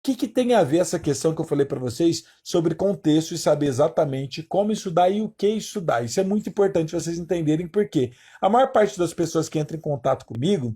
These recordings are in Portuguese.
que tem a ver essa questão que eu falei para vocês sobre contexto e saber exatamente como estudar e o que estudar? Isso é muito importante vocês entenderem porque a maior parte das pessoas que entram em contato comigo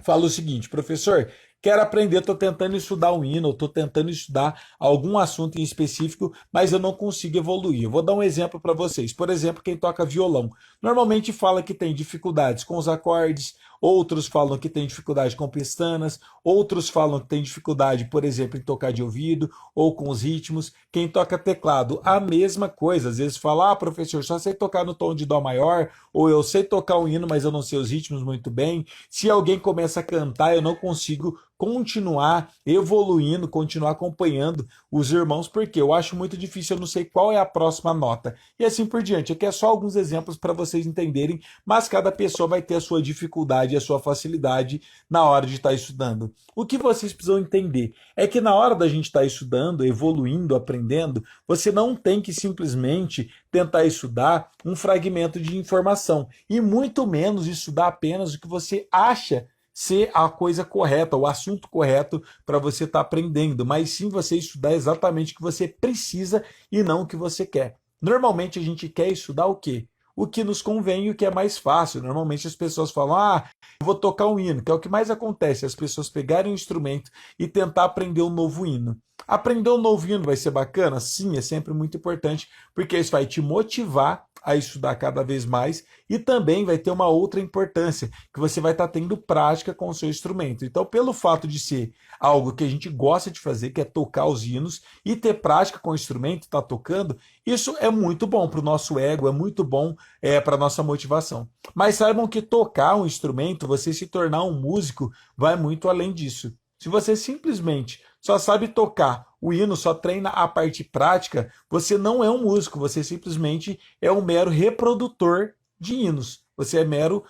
fala o seguinte, professor, quero aprender, estou tentando estudar um hino, estou tentando estudar algum assunto em específico, mas eu não consigo evoluir. Eu vou dar um exemplo para vocês. Por exemplo, quem toca violão. Normalmente fala que tem dificuldades com os acordes, outros falam que tem dificuldade com pestanas, outros falam que tem dificuldade, por exemplo, em tocar de ouvido ou com os ritmos. Quem toca teclado, a mesma coisa. Às vezes fala, ah, professor, só sei tocar no tom de dó maior, ou eu sei tocar um hino, mas eu não sei os ritmos muito bem. Se alguém começa a cantar, eu não consigo continuar evoluindo, continuar acompanhando os irmãos, porque eu acho muito difícil, eu não sei qual é a próxima nota. E assim por diante. Aqui é só alguns exemplos para vocês entenderem, mas cada pessoa vai ter a sua dificuldade e a sua facilidade na hora de estar estudando. O que vocês precisam entender é que na hora da gente estar estudando, evoluindo, aprendendo, você não tem que simplesmente tentar estudar um fragmento de informação e muito menos estudar apenas o que você acha ser a coisa correta, o assunto correto para você estar aprendendo, mas sim você estudar exatamente o que você precisa e não o que você quer. Normalmente a gente quer estudar o quê? O que nos convém e o que é mais fácil. Normalmente as pessoas falam, ah, eu vou tocar um hino, que é o que mais acontece, as pessoas pegarem um instrumento e tentar aprender um novo hino. Aprender um novo hino vai ser bacana? Sim, é sempre muito importante, porque isso vai te motivar a estudar cada vez mais e também vai ter uma outra importância, que você vai estar tendo prática com o seu instrumento. Então, pelo fato de ser algo que a gente gosta de fazer, que é tocar os hinos e ter prática com o instrumento, estar tocando, isso é muito bom para o nosso ego, é muito bom para a nossa motivação. Mas saibam que tocar um instrumento, você se tornar um músico, vai muito além disso. Se você simplesmente só sabe tocar o hino, só treina a parte prática, você não é um músico, você simplesmente é um mero reprodutor de hinos. Você é mero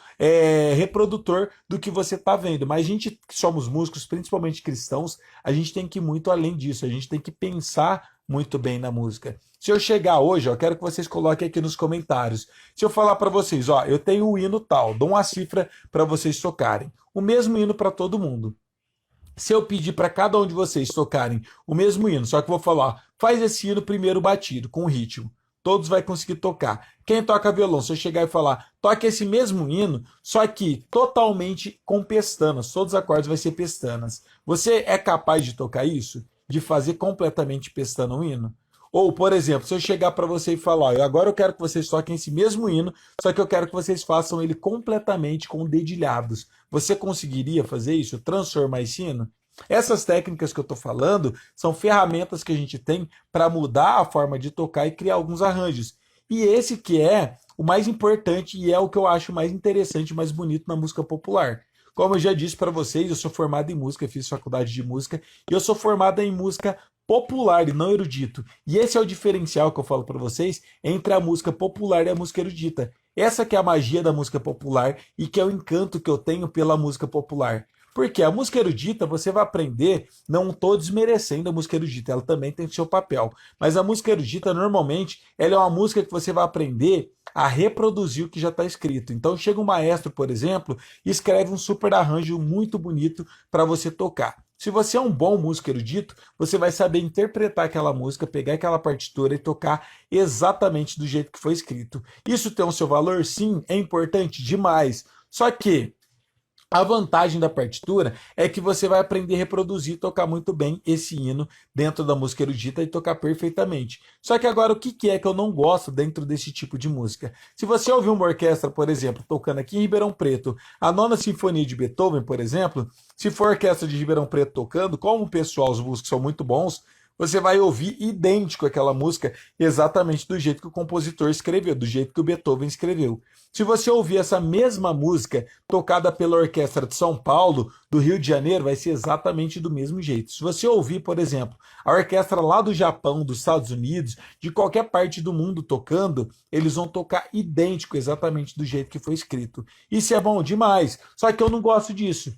reprodutor do que você está vendo. Mas a gente que somos músicos, principalmente cristãos, a gente tem que ir muito além disso. A gente tem que pensar muito bem na música. Se eu chegar hoje, ó, quero que vocês coloquem aqui nos comentários. Se eu falar para vocês, ó, eu tenho o hino tal, dou uma cifra para vocês tocarem. O mesmo hino para todo mundo. Se eu pedir para cada um de vocês tocarem o mesmo hino, só que eu vou falar, faz esse hino primeiro batido, com ritmo. Todos vai conseguir tocar. Quem toca violão, se eu chegar e falar, toque esse mesmo hino, só que totalmente com pestanas. Todos os acordes vai ser pestanas. Você é capaz de tocar isso? De fazer completamente pestana um hino? Ou, por exemplo, se eu chegar para você e falar, ó, agora eu quero que vocês toquem esse mesmo hino, só que eu quero que vocês façam ele completamente com dedilhados. Você conseguiria fazer isso? Transformar esse hino? Essas técnicas que eu estou falando são ferramentas que a gente tem para mudar a forma de tocar e criar alguns arranjos. E esse que é o mais importante e é o que eu acho mais interessante, mais bonito na música popular. Como eu já disse para vocês, eu sou formado em música, fiz faculdade de música e eu sou formado em música popular e não erudito. E esse é o diferencial que eu falo para vocês entre a música popular e a música erudita. Essa que é a magia da música popular e que é o encanto que eu tenho pela música popular. Porque a música erudita você vai aprender, não estou desmerecendo a música erudita, ela também tem seu papel. Mas a música erudita, normalmente, ela é uma música que você vai aprender a reproduzir o que já está escrito. Então chega um maestro, por exemplo, e escreve um super arranjo muito bonito para você tocar. Se você é um bom músico erudito, você vai saber interpretar aquela música, pegar aquela partitura e tocar exatamente do jeito que foi escrito. Isso tem o seu valor? Sim, é importante demais. Só que a vantagem da partitura é que você vai aprender a reproduzir e tocar muito bem esse hino dentro da música erudita e tocar perfeitamente. Só que agora o que é que eu não gosto dentro desse tipo de música? Se você ouvir uma orquestra, por exemplo, tocando aqui em Ribeirão Preto, a Nona Sinfonia de Beethoven, por exemplo, se for a orquestra de Ribeirão Preto tocando, como o pessoal, os músicos são muito bons, você vai ouvir idêntico aquela música exatamente do jeito que o compositor escreveu, do jeito que o Beethoven escreveu. Se você ouvir essa mesma música tocada pela Orquestra de São Paulo, do Rio de Janeiro, vai ser exatamente do mesmo jeito. Se você ouvir, por exemplo, a orquestra lá do Japão, dos Estados Unidos, de qualquer parte do mundo tocando, eles vão tocar idêntico, exatamente do jeito que foi escrito. Isso é bom demais, só que eu não gosto disso.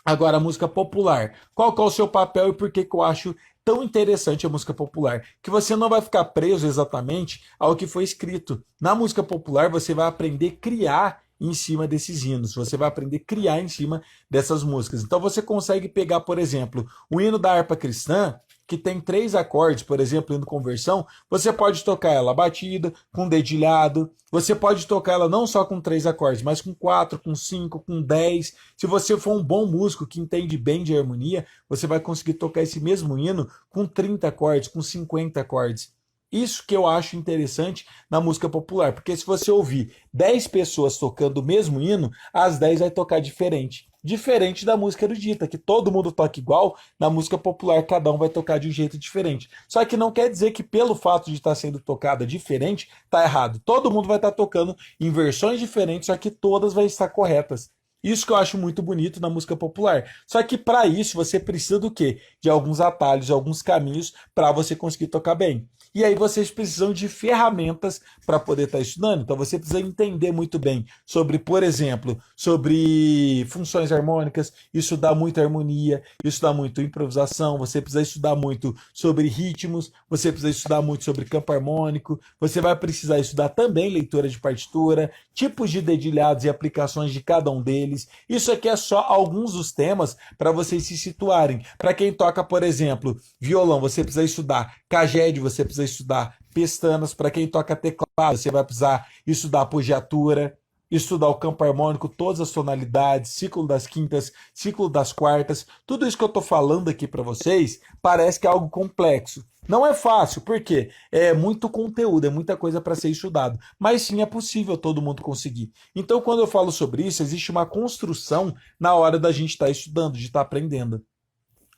Agora, a música popular. Qual que é o seu papel e por que que eu acho tão interessante a música popular? Que você não vai ficar preso exatamente ao que foi escrito. Na música popular, você vai aprender a criar em cima desses hinos, você vai aprender a criar em cima dessas músicas. Então você consegue pegar, por exemplo, o hino da harpa cristã, que tem 3 acordes, por exemplo, hino conversão, você pode tocar ela batida, com dedilhado, você pode tocar ela não só com 3 acordes, mas com 4, com 5, com 10. Se você for um bom músico que entende bem de harmonia, você vai conseguir tocar esse mesmo hino com 30 acordes, com 50 acordes. Isso que eu acho interessante na música popular, porque se você ouvir 10 pessoas tocando o mesmo hino, as 10 vai tocar diferente. Diferente da música erudita, que todo mundo toca igual, na música popular cada um vai tocar de um jeito diferente. Só que não quer dizer que pelo fato de estar sendo tocada diferente, está errado. Todo mundo vai estar tocando em versões diferentes, só que todas vão estar corretas. Isso que eu acho muito bonito na música popular. Só que para isso você precisa do quê? De alguns atalhos, alguns caminhos para você conseguir tocar bem. E aí vocês precisam de ferramentas para poder estar estudando. Então você precisa entender muito bem sobre, por exemplo, sobre funções harmônicas, estudar muito harmonia, estudar muito improvisação, você precisa estudar muito sobre ritmos, você precisa estudar muito sobre campo harmônico, você vai precisar estudar também leitura de partitura, tipos de dedilhados e aplicações de cada um deles. Isso aqui é só alguns dos temas para vocês se situarem. Para quem toca, por exemplo, violão, você precisa estudar caged, você precisa estudar pestanas. Para quem toca teclado, você vai precisar estudar apogiatura, estudar o campo harmônico, todas as tonalidades, ciclo das quintas, ciclo das quartas. Tudo isso que eu estou falando aqui para vocês parece que é algo complexo. Não é fácil, porque é muito conteúdo, é muita coisa para ser estudado. Mas sim, é possível todo mundo conseguir. Então, quando eu falo sobre isso, existe uma construção na hora da gente estar estudando, de estar aprendendo.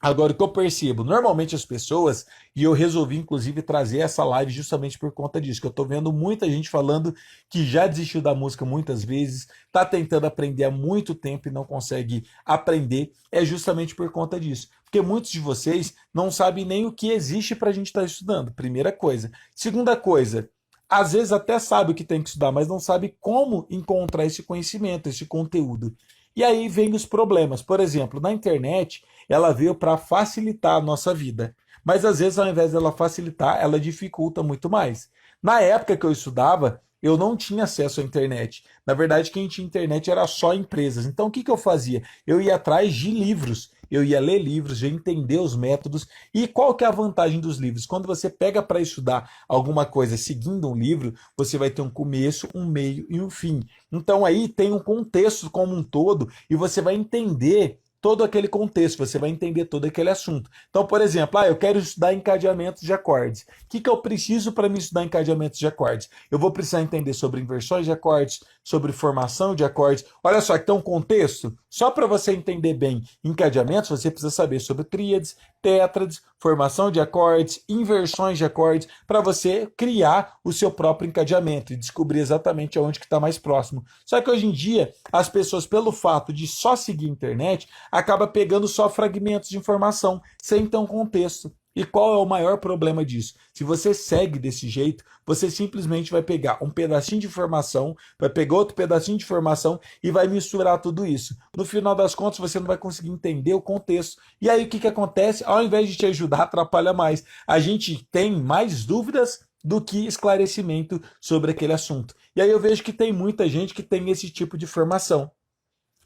Agora, o que eu percebo, normalmente as pessoas, e eu resolvi inclusive trazer essa live justamente por conta disso, que eu tô vendo muita gente falando que já desistiu da música muitas vezes, tá tentando aprender há muito tempo e não consegue aprender, é justamente por conta disso. Porque muitos de vocês não sabem nem o que existe para a gente estar estudando, primeira coisa. Segunda coisa, às vezes até sabe o que tem que estudar, mas não sabe como encontrar esse conhecimento, esse conteúdo. E aí vem os problemas. Por exemplo, na internet, ela veio para facilitar a nossa vida. Mas às vezes, ao invés dela facilitar, ela dificulta muito mais. Na época que eu estudava, eu não tinha acesso à internet. Na verdade, quem tinha internet era só empresas. Então, o que eu fazia? Eu ia atrás de livros. Eu ia ler livros, ia entender os métodos. E qual que é a vantagem dos livros? Quando você pega para estudar alguma coisa seguindo um livro, você vai ter um começo, um meio e um fim. Então aí tem um contexto como um todo e você vai entender todo aquele contexto, você vai entender todo aquele assunto. Então, por exemplo, eu quero estudar encadeamentos de acordes. O que eu preciso para me estudar encadeamentos de acordes? Eu vou precisar entender sobre inversões de acordes, sobre formação de acordes. Olha só, que tem um contexto. Só para você entender bem encadeamentos, você precisa saber sobre tríades, tétrades, formação de acordes, inversões de acordes, para você criar o seu próprio encadeamento e descobrir exatamente aonde que está mais próximo. Só que hoje em dia, as pessoas, pelo fato de só seguir a internet, acaba pegando só fragmentos de informação, sem ter um contexto. E qual é o maior problema disso? Se você segue desse jeito, você simplesmente vai pegar um pedacinho de informação, vai pegar outro pedacinho de informação e vai misturar tudo isso. No final das contas, você não vai conseguir entender o contexto. E aí o que acontece? Ao invés de te ajudar, atrapalha mais. A gente tem mais dúvidas do que esclarecimento sobre aquele assunto. E aí eu vejo que tem muita gente que tem esse tipo de formação.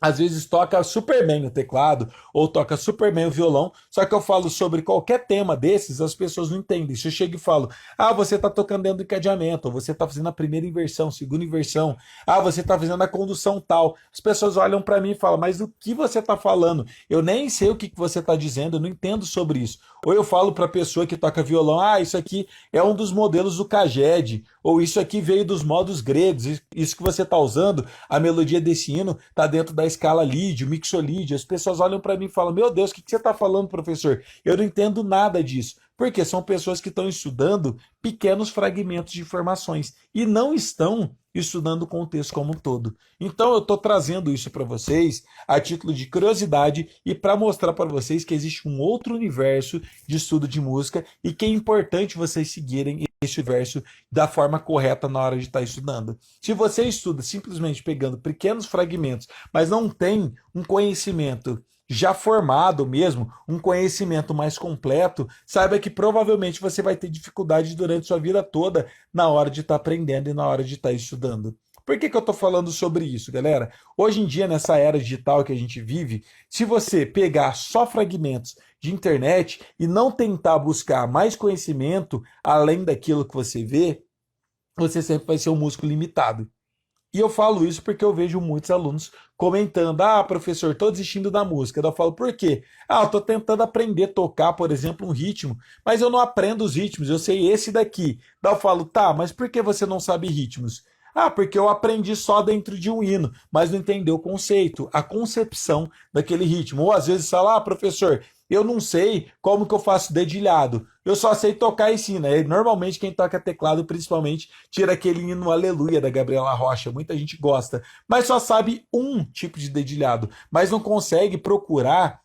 Às vezes toca super bem o teclado ou toca super bem o violão, só que eu falo sobre qualquer tema desses, as pessoas não entendem. Se eu chego e falo, você está tocando dentro do encadeamento, ou você está fazendo a primeira inversão, segunda inversão, você está fazendo a condução tal. As pessoas olham para mim e falam, mas do que você está falando? Eu nem sei o que você está dizendo, eu não entendo sobre isso. Ou eu falo para a pessoa que toca violão, isso aqui é um dos modelos do caged, ou isso aqui veio dos modos gregos, isso que você está usando, a melodia desse hino está dentro da escala lídio, mixolídio. As pessoas olham para mim e falam, meu Deus, o que você está falando, professor? Eu não entendo nada disso. Porque são pessoas que estão estudando pequenos fragmentos de informações e não estão estudando o contexto como um todo. Então eu estou trazendo isso para vocês a título de curiosidade e para mostrar para vocês que existe um outro universo de estudo de música e que é importante vocês seguirem esse universo da forma correta na hora de estar estudando. Se você estuda simplesmente pegando pequenos fragmentos, mas não tem um conhecimento já formado mesmo, um conhecimento mais completo, saiba que provavelmente você vai ter dificuldade durante sua vida toda na hora de estar aprendendo e na hora de estar estudando. Por que eu estou falando sobre isso, galera? Hoje em dia, nessa era digital que a gente vive, se você pegar só fragmentos de internet e não tentar buscar mais conhecimento além daquilo que você vê, você sempre vai ser um músculo limitado. E eu falo isso porque eu vejo muitos alunos comentando: ah, professor, estou desistindo da música. Daí eu falo: por quê? Ah, eu estou tentando aprender a tocar, por exemplo, um ritmo, mas eu não aprendo os ritmos, eu sei esse daqui. Daí eu falo: tá, mas por que você não sabe ritmos? Ah, porque eu aprendi só dentro de um hino, mas não entendeu o conceito, a concepção daquele ritmo. Ou às vezes fala: ah, professor, eu não sei como que eu faço dedilhado. Eu só sei tocar esse hino. E normalmente quem toca teclado, principalmente, tira aquele hino Aleluia da Gabriela Rocha. Muita gente gosta. Mas só sabe um tipo de dedilhado. Mas não consegue procurar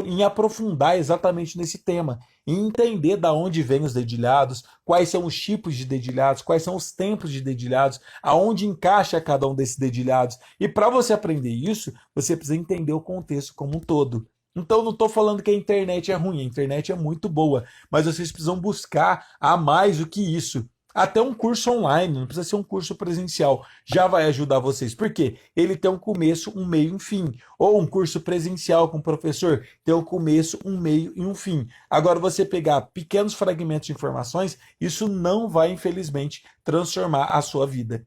em aprofundar exatamente nesse tema. Em entender da onde vêm os dedilhados, quais são os tipos de dedilhados, quais são os tempos de dedilhados, aonde encaixa cada um desses dedilhados. E para você aprender isso, você precisa entender o contexto como um todo. Então não estou falando que a internet é ruim, a internet é muito boa, mas vocês precisam buscar a mais do que isso. Até um curso online, não precisa ser um curso presencial, já vai ajudar vocês. Por quê? Ele tem um começo, um meio e um fim. Ou um curso presencial com o professor tem um começo, um meio e um fim. Agora, você pegar pequenos fragmentos de informações, isso não vai, infelizmente, transformar a sua vida.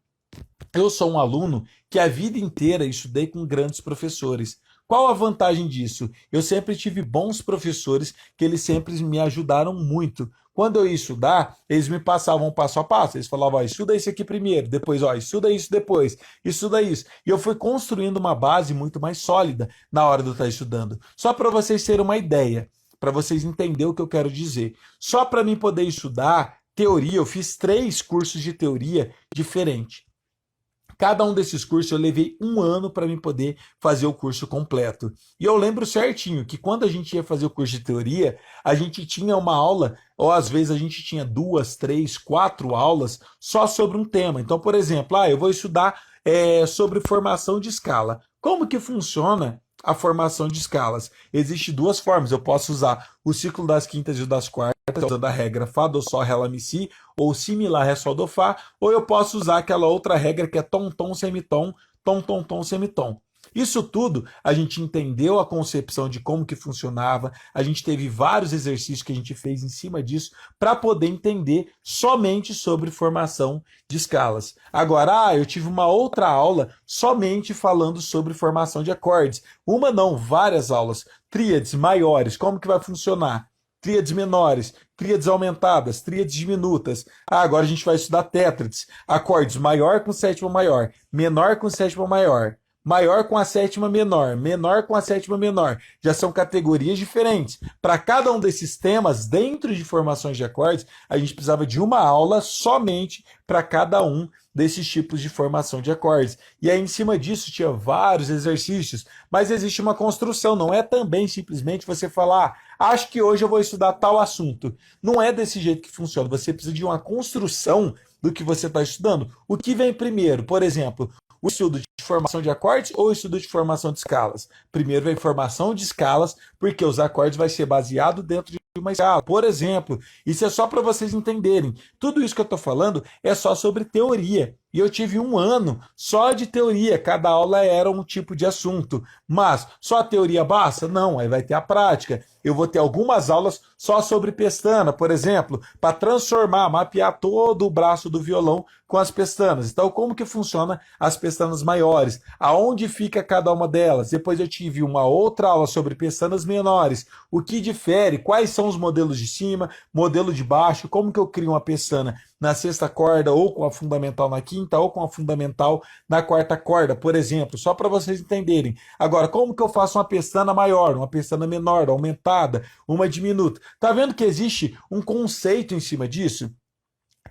Eu sou um aluno que a vida inteira estudei com grandes professores. Qual a vantagem disso? Eu sempre tive bons professores que eles sempre me ajudaram muito. Quando eu ia estudar, eles me passavam passo a passo. Eles falavam: ó, estuda isso aqui primeiro, depois, ó, estuda isso depois, estuda isso. E eu fui construindo uma base muito mais sólida na hora de eu estar estudando. Só para vocês terem uma ideia, para vocês entenderem o que eu quero dizer. Só para mim poder estudar teoria, eu fiz 3 cursos de teoria diferentes. Cada um desses cursos eu levei 1 ano para mim poder fazer o curso completo. E eu lembro certinho que quando a gente ia fazer o curso de teoria, a gente tinha uma aula, ou às vezes a gente tinha 2, 3, 4 aulas só sobre um tema. Então, por exemplo, eu vou estudar sobre formação de escala. Como que funciona a formação de escalas? Existem 2 formas. Eu posso usar o ciclo das quintas e o das quartas, usando a regra Fá, Dó, Sol, Ré, Lá, Mi, Si, ou similar Ré, Sol, Dó, Fá, ou eu posso usar aquela outra regra que é tom, tom, semitom, tom, tom, tom, semitom. Isso tudo, a gente entendeu a concepção de como que funcionava, a gente teve vários exercícios que a gente fez em cima disso para poder entender somente sobre formação de escalas. Agora, eu tive uma outra aula somente falando sobre formação de acordes. Uma não, várias aulas. Tríades maiores, como que vai funcionar? Tríades menores, tríades aumentadas, tríades diminutas. Agora a gente vai estudar tétrades. Acordes maior com sétima maior, menor com sétima maior, maior com a sétima menor, menor com a sétima menor. Já são categorias diferentes. Para cada um desses temas, dentro de formações de acordes, a gente precisava de uma aula somente para cada um desses tipos de formação de acordes. E aí, em cima disso, tinha vários exercícios, mas existe uma construção, não é também simplesmente você falar: acho que hoje eu vou estudar tal assunto. Não é desse jeito que funciona, você precisa de uma construção do que você está estudando. O que vem primeiro? Por exemplo, o estudo de formação de acordes ou o estudo de formação de escalas? Primeiro vem formação de escalas, porque os acordes vai ser baseado dentro de uma escala. Por exemplo, isso é só para vocês entenderem. Tudo isso que eu estou falando é só sobre teoria. E eu tive 1 ano só de teoria. Cada aula era um tipo de assunto. Mas só a teoria basta? Não, aí vai ter a prática. Eu vou ter algumas aulas só sobre pestana, por exemplo, para transformar, mapear todo o braço do violão com as pestanas. Então, como que funciona as pestanas maiores? Aonde fica cada uma delas? Depois eu tive uma outra aula sobre pestanas menores. O que difere? Quais são os modelos de cima, modelo de baixo? Como que eu crio uma pestana na sexta corda, ou com a fundamental na quinta, ou com a fundamental na quarta corda, por exemplo, só para vocês entenderem. Agora, como que eu faço uma pestana maior, uma pestana menor, aumentada, uma diminuta? Tá vendo que existe um conceito em cima disso?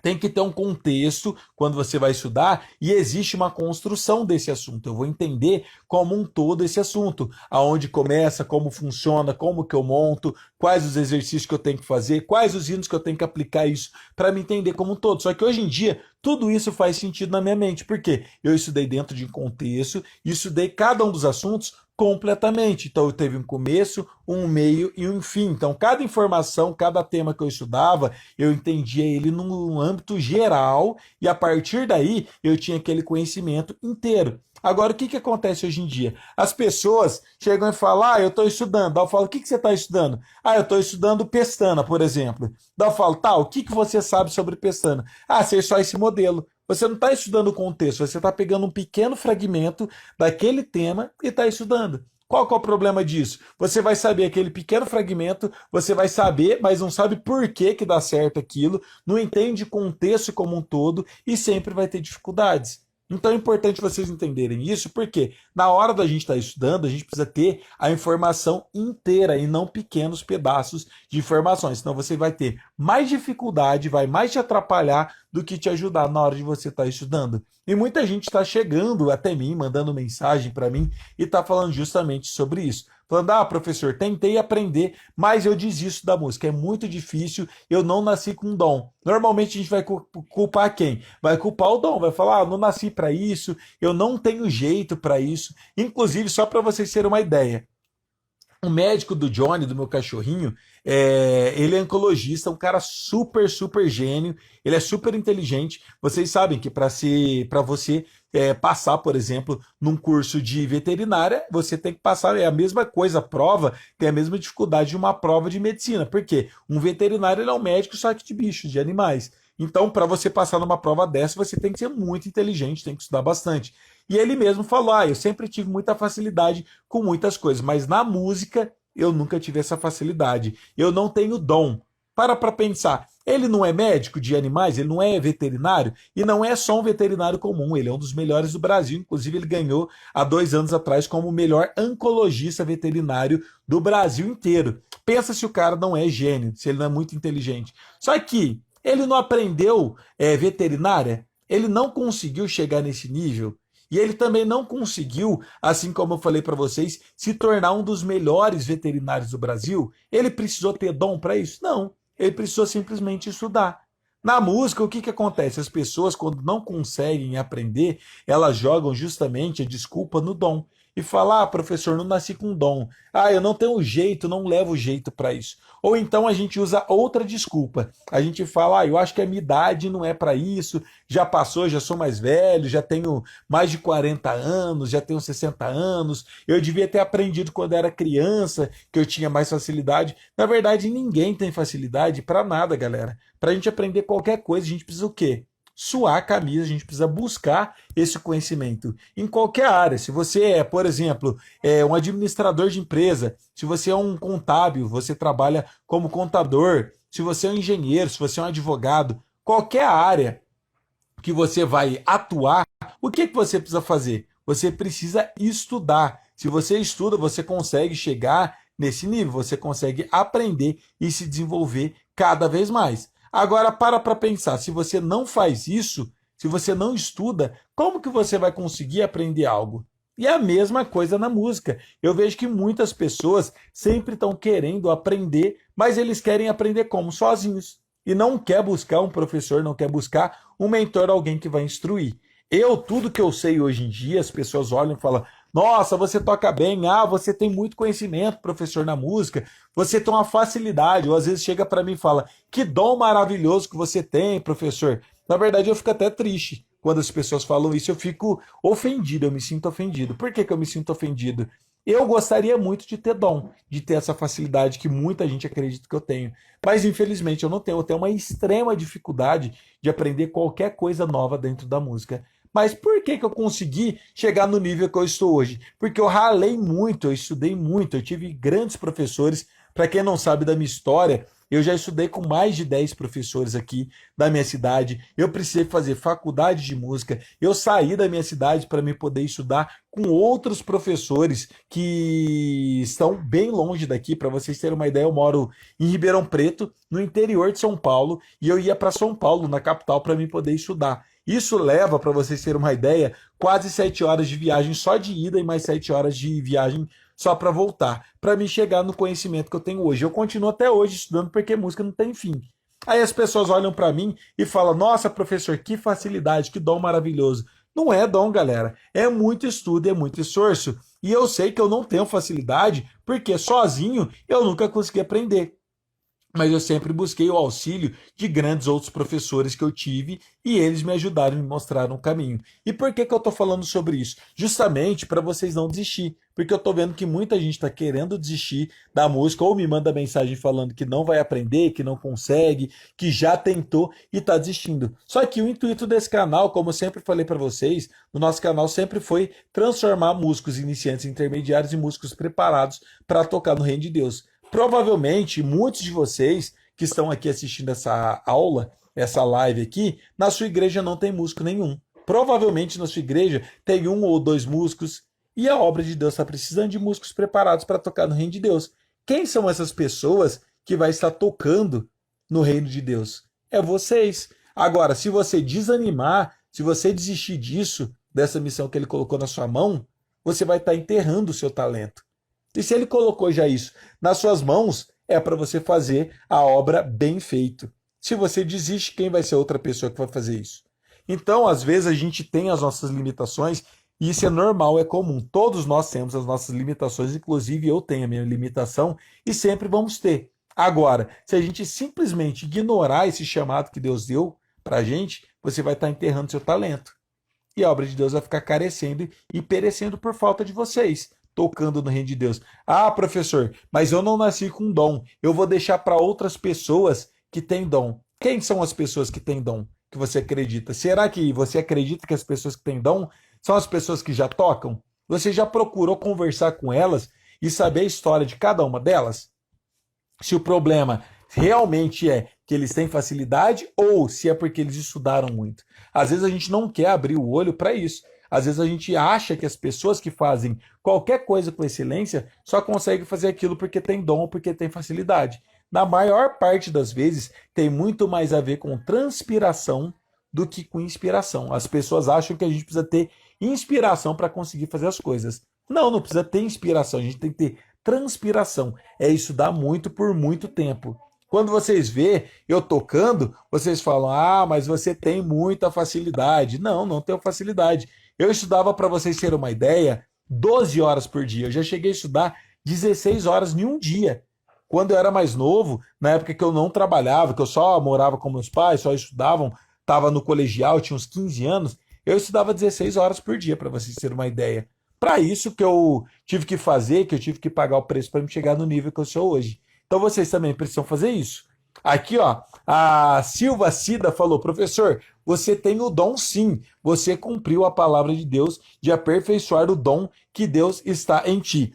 Tem que ter um contexto quando você vai estudar e existe uma construção desse assunto. Eu vou entender como um todo esse assunto, aonde começa, como funciona, como que eu monto, quais os exercícios que eu tenho que fazer, quais os hinos que eu tenho que aplicar isso para me entender como um todo. Só que hoje em dia tudo isso faz sentido na minha mente, porque eu estudei dentro de um contexto e estudei cada um dos assuntos completamente. Então, eu teve um começo, um meio e um fim. Então, cada informação, cada tema que eu estudava, eu entendia ele num âmbito geral e a partir daí eu tinha aquele conhecimento inteiro. Agora, o que, que acontece hoje em dia? As pessoas chegam e falam, eu estou estudando. Daí eu falo, o que, que você está estudando? Eu estou estudando pestana, por exemplo. Daí eu falo, tá, o que, que você sabe sobre pestana? Sei só esse modelo. Você não está estudando o contexto, você está pegando um pequeno fragmento daquele tema e está estudando. Qual que é o problema disso? Você vai saber aquele pequeno fragmento, você vai saber, mas não sabe por que, que dá certo aquilo, não entende o contexto como um todo e sempre vai ter dificuldades. Então é importante vocês entenderem isso, porque na hora da gente estar estudando, a gente precisa ter a informação inteira e não pequenos pedaços de informações. Senão você vai ter mais dificuldade, vai mais te atrapalhar do que te ajudar na hora de você estar estudando. E muita gente está chegando até mim, mandando mensagem para mim e está falando justamente sobre isso. Falando, professor, tentei aprender, mas eu desisto da música. É muito difícil, eu não nasci com dom. Normalmente a gente vai culpar quem? Vai culpar o dom, vai falar, não nasci para isso, eu não tenho jeito para isso. Inclusive, só para vocês terem uma ideia, o médico do Johnny, do meu cachorrinho, ele é oncologista, um cara super, super gênio, ele é super inteligente. Vocês sabem que para você passar, por exemplo, num curso de veterinária, você tem que passar, é a mesma coisa, a prova tem a mesma dificuldade de uma prova de medicina. Por quê? Um veterinário ele é um médico só que de bichos, de animais. Então, para você passar numa prova dessa, você tem que ser muito inteligente, tem que estudar bastante. E ele mesmo falou: eu sempre tive muita facilidade com muitas coisas, mas na música eu nunca tive essa facilidade. Eu não tenho dom. Para pensar. Ele não é médico de animais, ele não é veterinário, e não é só um veterinário comum, ele é um dos melhores do Brasil. Inclusive, ele ganhou há 2 anos atrás como o melhor oncologista veterinário do Brasil inteiro. Pensa se o cara não é gênio, se ele não é muito inteligente. Só que ele não aprendeu veterinária, ele não conseguiu chegar nesse nível. E ele também não conseguiu, assim como eu falei para vocês, se tornar um dos melhores veterinários do Brasil. Ele precisou ter dom para isso? Não. Ele precisou simplesmente estudar. Na música, o que, que acontece? As pessoas, quando não conseguem aprender, elas jogam justamente a desculpa no dom. E falam, professor, não nasci com dom. Eu não tenho jeito, não levo jeito para isso. Ou então a gente usa outra desculpa. A gente fala, eu acho que a minha idade não é para isso, já passou, já sou mais velho, já tenho mais de 40 anos, já tenho 60 anos, eu devia ter aprendido quando era criança, que eu tinha mais facilidade. Na verdade, ninguém tem facilidade para nada, galera. Para a gente aprender qualquer coisa, a gente precisa o quê? Suar a camisa, a gente precisa buscar esse conhecimento em qualquer área. Se você é, por exemplo, um administrador de empresa, se você é um contábil, você trabalha como contador, se você é um engenheiro, se você é um advogado, qualquer área que você vai atuar, o que, que você precisa fazer? Você precisa estudar. Se você estuda, você consegue chegar nesse nível, você consegue aprender e se desenvolver cada vez mais. Agora, para pensar, se você não faz isso, se você não estuda, como que você vai conseguir aprender algo? E é a mesma coisa na música. Eu vejo que muitas pessoas sempre estão querendo aprender, mas eles querem aprender como? Sozinhos. E não quer buscar um professor, não quer buscar um mentor, alguém que vai instruir. Tudo que eu sei hoje em dia, as pessoas olham e falam, nossa, você toca bem, você tem muito conhecimento, professor, na música, você tem uma facilidade, ou às vezes chega para mim e fala, que dom maravilhoso que você tem, professor. Na verdade, eu fico até triste quando as pessoas falam isso, eu fico ofendido, eu me sinto ofendido. Por que eu me sinto ofendido? Eu gostaria muito de ter dom, de ter essa facilidade que muita gente acredita que eu tenho. Mas infelizmente eu não tenho. Eu tenho uma extrema dificuldade de aprender qualquer coisa nova dentro da música. Mas por que eu consegui chegar no nível que eu estou hoje? Porque eu ralei muito, eu estudei muito, eu tive grandes professores. Para quem não sabe da minha história, eu já estudei com mais de 10 professores aqui da minha cidade. Eu precisei fazer faculdade de música. Eu saí da minha cidade para me poder estudar com outros professores que estão bem longe daqui. Para vocês terem uma ideia, eu moro em Ribeirão Preto, no interior de São Paulo, e eu ia para São Paulo, na capital, para me poder estudar. Isso leva, para vocês terem uma ideia, quase 7 horas de viagem só de ida e mais 7 horas de viagem só para voltar, para me chegar no conhecimento que eu tenho hoje. Eu continuo até hoje estudando porque música não tem fim. Aí as pessoas olham para mim e falam, nossa, professor, que facilidade, que dom maravilhoso. Não é dom, galera. É muito estudo, é muito esforço. E eu sei que eu não tenho facilidade, porque sozinho eu nunca consegui aprender. Mas eu sempre busquei o auxílio de grandes outros professores que eu tive e eles me ajudaram, me mostraram o caminho. E por que que eu estou falando sobre isso? Justamente para vocês não desistir, porque eu estou vendo que muita gente está querendo desistir da música ou me manda mensagem falando que não vai aprender, que não consegue, que já tentou e está desistindo. Só que o intuito desse canal, como eu sempre falei para vocês, no nosso canal sempre foi transformar músicos iniciantes, intermediários e músicos preparados para tocar no Reino de Deus. Provavelmente, muitos de vocês que estão aqui assistindo essa aula, essa live aqui, na sua igreja não tem músico nenhum. Provavelmente na sua igreja tem um ou dois músicos e a obra de Deus está precisando de músicos preparados para tocar no reino de Deus. Quem são essas pessoas que vai estar tocando no reino de Deus? É vocês. Agora, se você desanimar, se você desistir disso, dessa missão que ele colocou na sua mão, você vai estar enterrando o seu talento. E se ele colocou já isso nas suas mãos, é para você fazer a obra bem feita. Se você desiste, quem vai ser outra pessoa que vai fazer isso? Então, às vezes, a gente tem as nossas limitações, e isso é normal, é comum. Todos nós temos as nossas limitações, inclusive eu tenho a minha limitação, e sempre vamos ter. Agora, se a gente simplesmente ignorar esse chamado que Deus deu para a gente, você vai estar enterrando seu talento. E a obra de Deus vai ficar carecendo e perecendo por falta de vocês tocando no reino de Deus. Ah, professor, mas eu não nasci com dom. Eu vou deixar para outras pessoas que têm dom. Quem são as pessoas que têm dom que você acredita? Será que você acredita que as pessoas que têm dom são as pessoas que já tocam? Você já procurou conversar com elas e saber a história de cada uma delas? Se o problema realmente é que eles têm facilidade ou se é porque eles estudaram muito. Às vezes a gente não quer abrir o olho para isso. Às vezes a gente acha que as pessoas que fazem qualquer coisa com excelência só conseguem fazer aquilo porque tem dom ou porque tem facilidade. Na maior parte das vezes, tem muito mais a ver com transpiração do que com inspiração. As pessoas acham que a gente precisa ter inspiração para conseguir fazer as coisas. Não, não precisa ter inspiração, a gente tem que ter transpiração. É estudar muito por muito tempo. Quando vocês vê eu tocando, vocês falam, ah, mas você tem muita facilidade. Não, não tenho facilidade. Eu estudava, para vocês terem uma ideia, 12 horas por dia. Eu já cheguei a estudar 16 horas em um dia. Quando eu era mais novo, na época que eu não trabalhava, que eu só morava com meus pais, só estudavam, estava no colegial, tinha uns 15 anos, eu estudava 16 horas por dia, para vocês terem uma ideia. Para isso que eu tive que fazer, que eu tive que pagar o preço para me chegar no nível que eu sou hoje. Então vocês também precisam fazer isso. Aqui, ó, a Silva Cida falou, professor, você tem o dom sim, você cumpriu a palavra de Deus de aperfeiçoar o dom que Deus está em ti.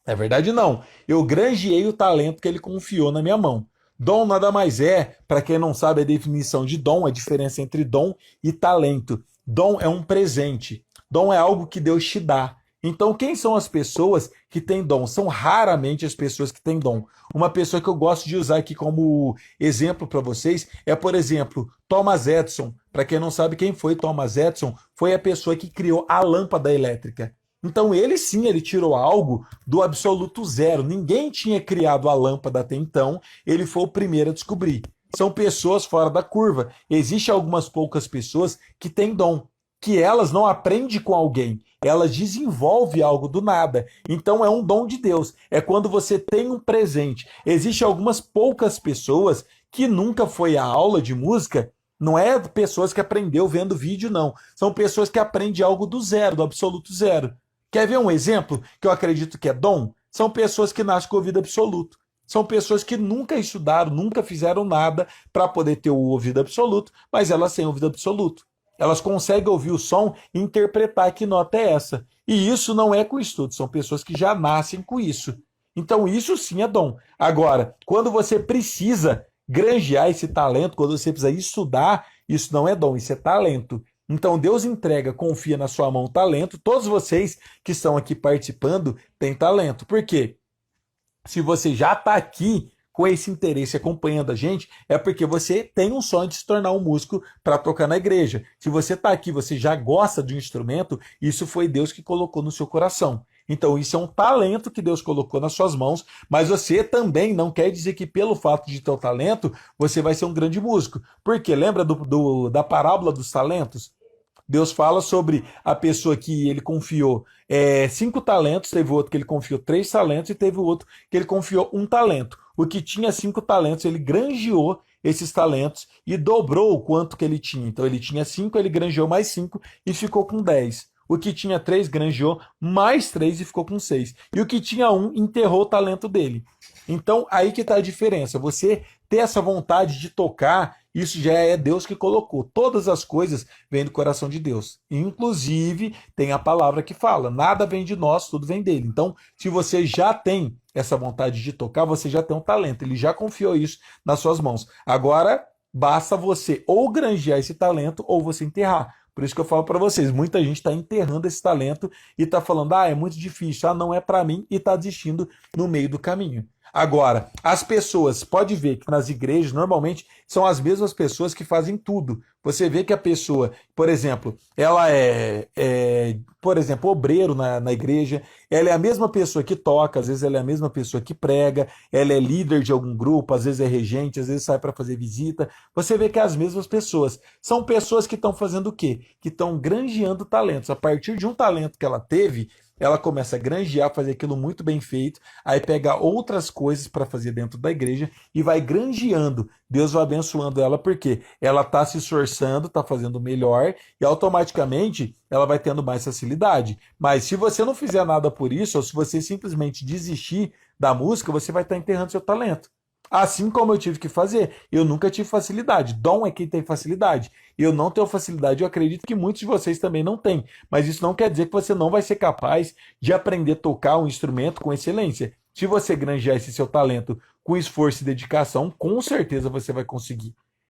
É verdade não, eu granjeei o talento que ele confiou na minha mão. Dom nada mais é, para quem não sabe a definição de dom, a diferença entre dom e talento. Dom é um presente, dom é algo que Deus te dá. Então, quem são as pessoas que têm dom? São raramente as pessoas que têm dom. Uma pessoa que eu gosto de usar aqui como exemplo para vocês é, por exemplo, Thomas Edison. Para quem não sabe quem foi Thomas Edison, foi a pessoa que criou a lâmpada elétrica. Então, ele sim, ele tirou algo do absoluto zero. Ninguém tinha criado a lâmpada até então, ele foi o primeiro a descobrir. São pessoas fora da curva. Existem algumas poucas pessoas que têm dom, que elas não aprendem com alguém, elas desenvolvem algo do nada. Então é um dom de Deus. É quando você tem um presente. Existem algumas poucas pessoas que nunca foi à aula de música, não é pessoas que aprendeu vendo vídeo, não. São pessoas que aprendem algo do zero, do absoluto zero. Quer ver um exemplo que eu acredito que é dom? São pessoas que nascem com ouvido absoluto. São pessoas que nunca estudaram, nunca fizeram nada para poder ter o ouvido absoluto, mas elas têm ouvido absoluto. Elas conseguem ouvir o som e interpretar que nota é essa. E isso não é com estudo, são pessoas que já nascem com isso. Então isso sim é dom. Agora, quando você precisa granjear esse talento, quando você precisa estudar, isso não é dom, isso é talento. Então Deus entrega, confia na sua mão o talento. Todos vocês que estão aqui participando têm talento. Por quê? Se você já está aqui com esse interesse acompanhando a gente, é porque você tem um sonho de se tornar um músico para tocar na igreja. Se você está aqui, você já gosta de um instrumento, isso foi Deus que colocou no seu coração. Então isso é um talento que Deus colocou nas suas mãos, mas você também não quer dizer que pelo fato de ter o talento, você vai ser um grande músico. Porque lembra da parábola dos talentos? Deus fala sobre a pessoa que ele confiou 5 talentos, teve outro que ele confiou 3 talentos e teve outro que ele confiou 1 talento. O que tinha 5 talentos, ele granjeou esses talentos e dobrou o quanto que ele tinha. Então ele tinha 5, ele granjeou mais 5 e ficou com 10. O que tinha 3 granjeou mais 3 e ficou com 6. E o que tinha 1 enterrou o talento dele. Então aí que está a diferença. Você ter essa vontade de tocar, isso já é Deus que colocou. Todas as coisas vêm do coração de Deus. Inclusive, tem a palavra que fala: nada vem de nós, tudo vem dele. Então, se você já tem essa vontade de tocar, você já tem um talento. Ele já confiou isso nas suas mãos. Agora, basta você ou granjear esse talento ou você enterrar. Por isso que eu falo para vocês, muita gente está enterrando esse talento e está falando, é muito difícil, não é para mim, e está desistindo no meio do caminho. Agora, as pessoas, pode ver que nas igrejas, normalmente, são as mesmas pessoas que fazem tudo. Você vê que a pessoa, por exemplo, ela por exemplo, obreiro na igreja, ela é a mesma pessoa que toca, às vezes ela é a mesma pessoa que prega, ela é líder de algum grupo, às vezes é regente, às vezes sai para fazer visita. Você vê que é as mesmas pessoas. São pessoas que estão fazendo o quê? Que estão granjeando talentos. A partir de um talento que ela teve, ela começa a granjear, fazer aquilo muito bem feito, aí pega outras coisas para fazer dentro da igreja e vai granjeando. Deus vai abençoando ela porque ela está se esforçando, está fazendo melhor e automaticamente ela vai tendo mais facilidade. Mas se você não fizer nada por isso, ou se você simplesmente desistir da música, você vai estar enterrando seu talento. Assim como eu tive que fazer, eu nunca tive facilidade. Dom é quem tem facilidade. Eu não tenho facilidade, eu acredito que muitos de vocês também não têm. Mas isso não quer dizer que você não vai ser capaz de aprender a tocar um instrumento com excelência. Se você granjear esse seu talento com esforço e dedicação, com certeza você vai conseguir.